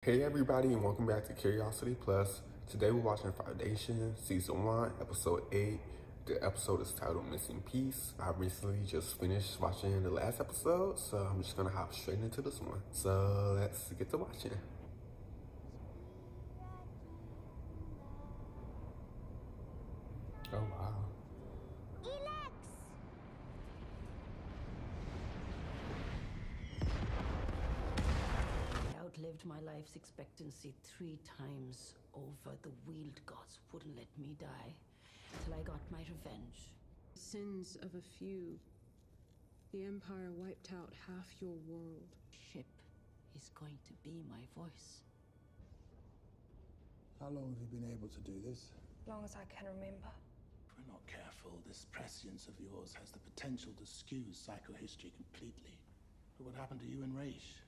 Hey everybody, and welcome back to Curiosity Plus. Today we're watching Foundation Season 1, Episode 8. The episode is titled Missing Piece. I recently just finished watching the last episode, so I'm just gonna hop straight into this one. So let's get to watching. Oh wow. Outlived my life's expectancy 3 times over. The wheeled gods wouldn't let me die till I got my revenge. Sins of a few. The Empire wiped out half your world. Ship is going to be my voice. How long have you been able to do this? As long as I can remember. If we're not careful, this prescience of yours has the potential to skew psychohistory completely. Look what happened to you and Raish.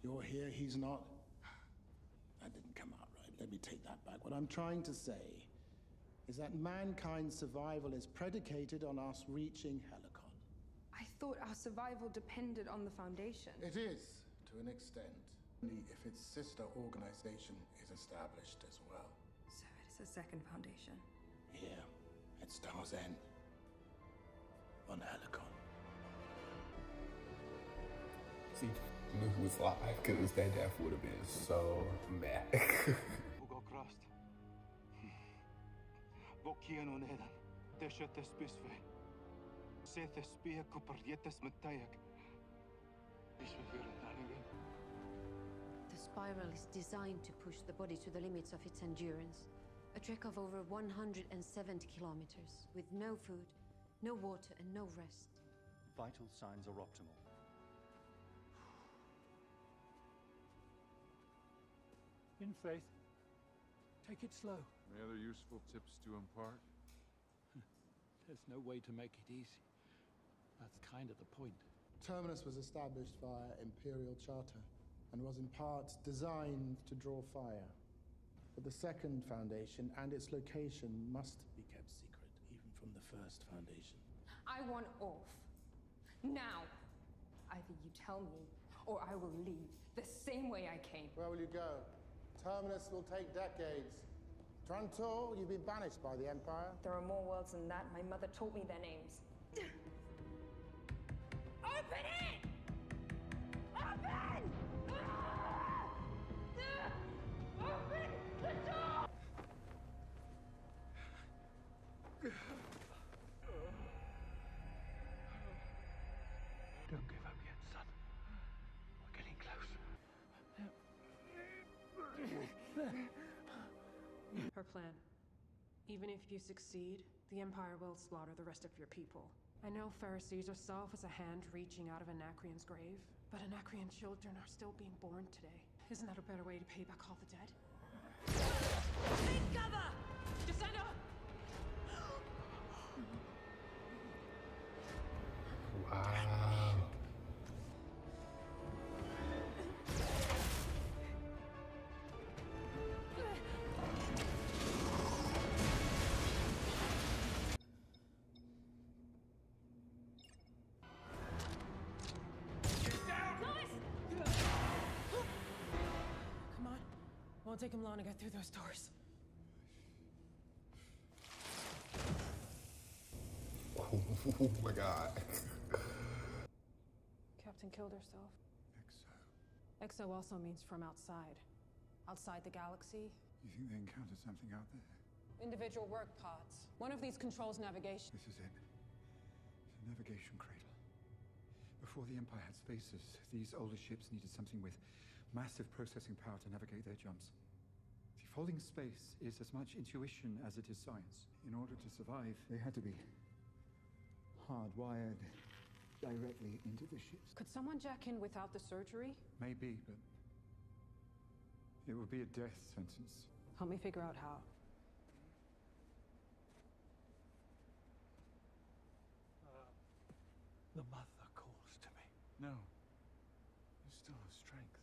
You're here, he's not. That didn't come out right. Let me take that back. What I'm trying to say is that mankind's survival is predicated on us reaching Helicon. I thought our survival depended on the Foundation. It is, to an extent. Only if its sister organization is established as well. So it is a second Foundation. Here, at Star's End. On Helicon. See, I knew he was live because that death would have been so mad. Who got crossed? Vokian on Eden. Desha the Spisve. Seth the Spear Kuperjetas Matayak. The spiral is designed to push the body to the limits of its endurance. A trek of over 170 kilometers, with no food, no water, and no rest. Vital signs are optimal. In faith. Take it slow. Any other useful tips to impart? There's no way to make it easy. That's kind of the point. Terminus was established via Imperial Charter and was in part designed to draw fire. But the second Foundation and its location must be kept secret, even from the first Foundation. I want off. Now. Either you tell me, or I will leave the same way I came. Where will you go? Terminus will take decades. Trantor, you've been banished by the Empire. There are more worlds than that. My mother taught me their names. Open it! Open! Open the door! Don't give up yet, son. We're getting close. Her plan. Even if you succeed, the Empire will slaughter the rest of your people. I know Pharisees herself is a hand reaching out of Anacreon's grave, but Anacreon children are still being born today. Isn't that a better way to pay back all the dead? Take cover! Descender! Wow. Come on. Won't take him long to get through those doors. Oh my god. Captain killed herself. Exo. Exo also means from outside. Outside the galaxy. You think they encountered something out there? Individual work pods. One of these controls navigation. This is it. It's a navigation cradle. Before the Empire had spaces, these older ships needed something with massive processing power to navigate their jumps. See, folding space is as much intuition as it is science. In order to survive, they had to be hardwired directly into the ships. Could someone jack in without the surgery? Maybe, but it would be a death sentence. Help me figure out how. The mother calls to me. No. You still have strength.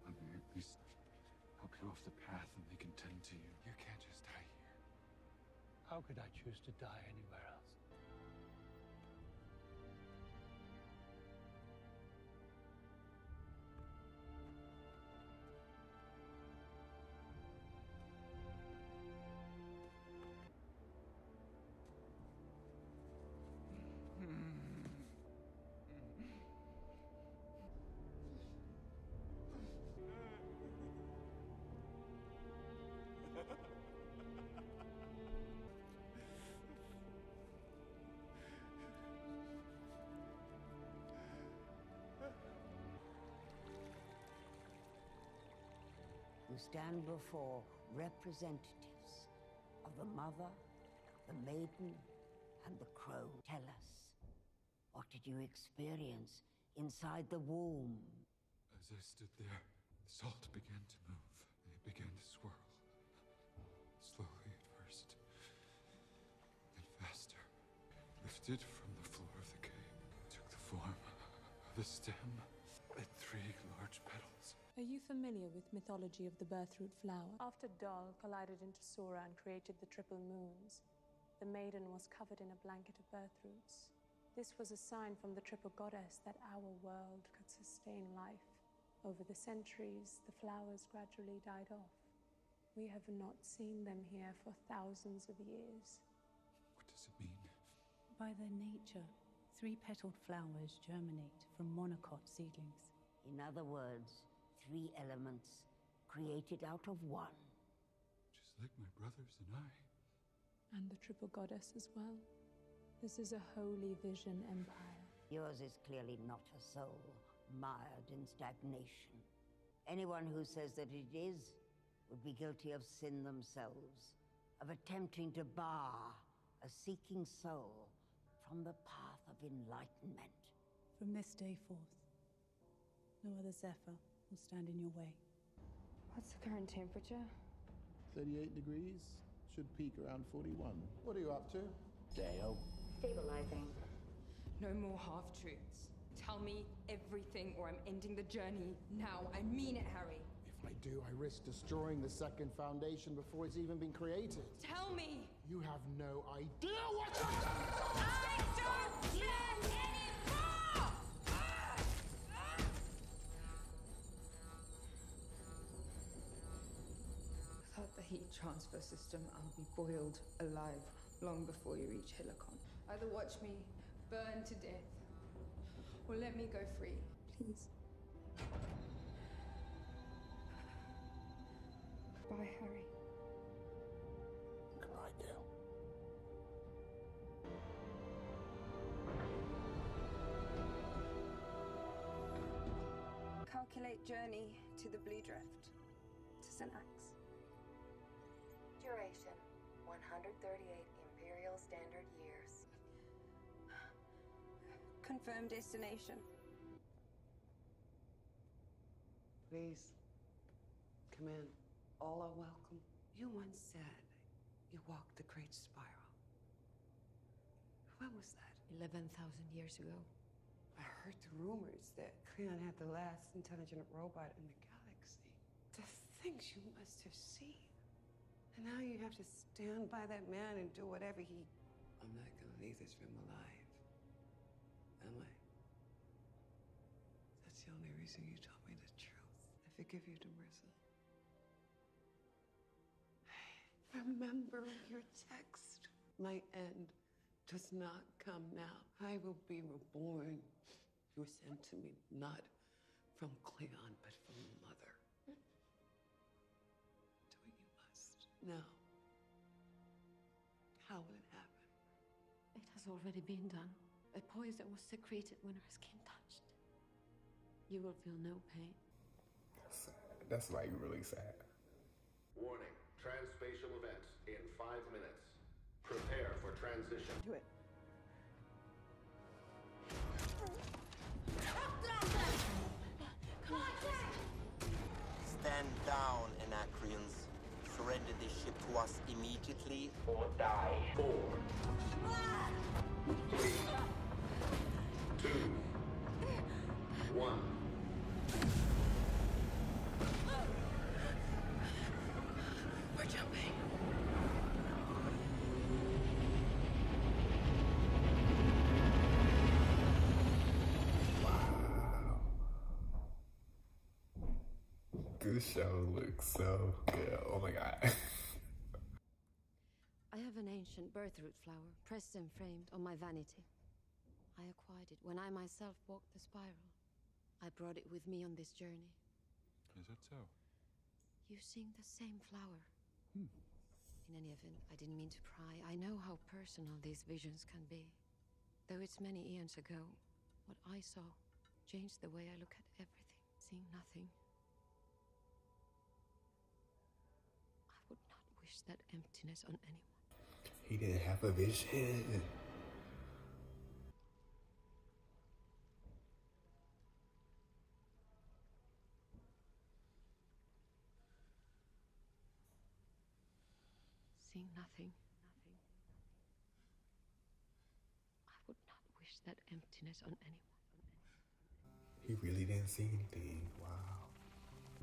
Let me at least help you off the path and they can tend to you. You can't just die here. How could I choose to die anywhere else? who stand before representatives of the mother, the maiden, and the crow. Tell us, what did you experience inside the womb? As I stood there, the salt began to move. It began to swirl. Slowly at first, then faster. Lifted from the floor of the cave, took the form of a stem with 3 large petals. Are you familiar with mythology of the birthroot flower? After Dol collided into Sora and created the triple moons, the maiden was covered in a blanket of birthroots. This was a sign from the triple goddess that our world could sustain life. Over the centuries, the flowers gradually died off. We have not seen them here for thousands of years. What does it mean? By their nature, 3-petaled flowers germinate from monocot seedlings. In other words, 3 elements created out of 1. Just like my brothers and I. And the triple goddess as well. This is a holy vision empire. Yours is clearly not a soul mired in stagnation. Anyone who says that it is would be guilty of sin themselves, of attempting to bar a seeking soul from the path of enlightenment. From this day forth, no other Zephyr will stand in your way. What's the current temperature? 38 degrees. Should peak around 41. What are you up to? Dale. Stabilizing. No more half-truths. Tell me everything or I'm ending the journey now. I mean it, Harry. If I do, I risk destroying the second foundation before it's even been created. Tell me! You have no idea what I don't care anymore! Without the heat transfer system, I'll be boiled alive long before you reach Helicon. Either watch me burn to death, or let me go free, please. Bye, Harry. Goodbye, Dale. Calculate journey to the Blue Drift, to St. Axe. Duration, 138 Imperial Standard Years. Confirm destination. Please, come in. All are welcome. You once said you walked the Great Spiral. When was that? 11,000 years ago. I heard the rumors that Cleon had the last intelligent robot in the galaxy. The things you must have seen. And now you have to stand by that man and do whatever he... I'm not gonna leave this room alive. Am I? That's the only reason you told me the truth. I forgive you, Demersa. Remember your text. My end does not come now. I will be reborn. You were sent to me not from Cleon, but from Mother. Do what you must. Now, how will it happen? It has already been done. A poison was secreted when her skin touched. You will feel no pain. That's like really sad. Warning, transspatial event in 5 minutes. Prepare for transition. Do it. Stand down, Anacreans. Surrender this ship to us immediately or die. 4, 3, 2, 1. We're jumping. This show looks so good. Oh my god. I have an ancient birthroot flower, pressed and framed on my vanity. I acquired it when I myself walked the spiral. I brought it with me on this journey. Is that so? You sing the same flower. Hmm. In any event, I didn't mean to pry. I know how personal these visions can be. Though it's many eons ago, what I saw changed the way I look at everything. Seeing nothing. wish that emptiness on anyone. He didn't have a vision. Seeing nothing. I would not wish that emptiness on anyone. He really didn't see anything. Wow.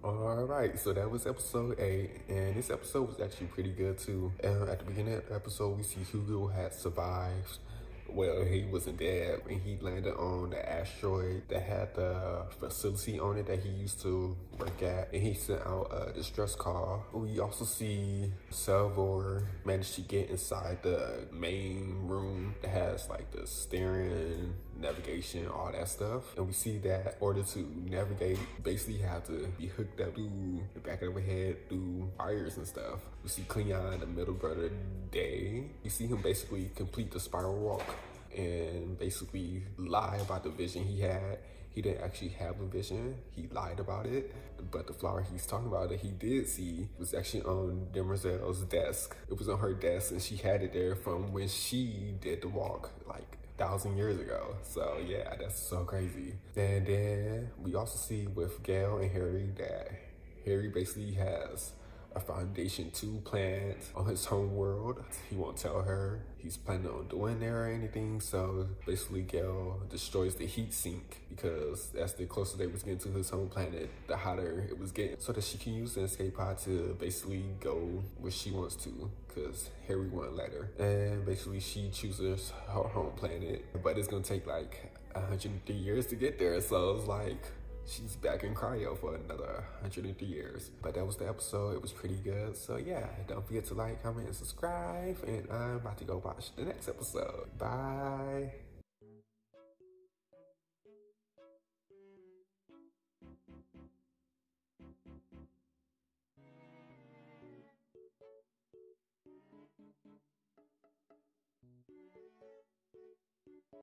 All right, so that was episode 8, and this episode was actually pretty good too. At the beginning of the episode, we see Hugo had survived. Well, he wasn't dead, and he landed on the asteroid that had the facility on it that he used to work at, and he sent out a distress call. We also see Salvor manage to get inside the main room that has like the steering, navigation, all that stuff, and we see that in order to navigate, basically you have to be hooked up through the back of the head through wires and stuff. We see Cleon, the middle brother, Day. We see him basically complete the spiral walk and basically lie about the vision he had. He didn't actually have a vision. He lied about it. But the flower he's talking about that he did see was actually on Demerzel's desk. It was on her desk, and she had it there from when she did the walk, like 1,000 years ago. So yeah, that's so crazy. And then we also see with Gale and Harry that Harry basically has a Foundation 2 planned on his home world. He won't tell her he's planning on doing there or anything. So basically Gale destroys the heat sink because that's the closer they was getting to his home planet, the hotter it was getting, so that she can use the escape pod to basically go where she wants to, because Harry won't let her. And basically she chooses her home planet, but it's gonna take like 103 years to get there. So it's like she's back in cryo for another 103 years. But that was the episode. It was pretty good. So yeah, don't forget to like, comment, and subscribe. And I'm about to go watch the next episode. Bye.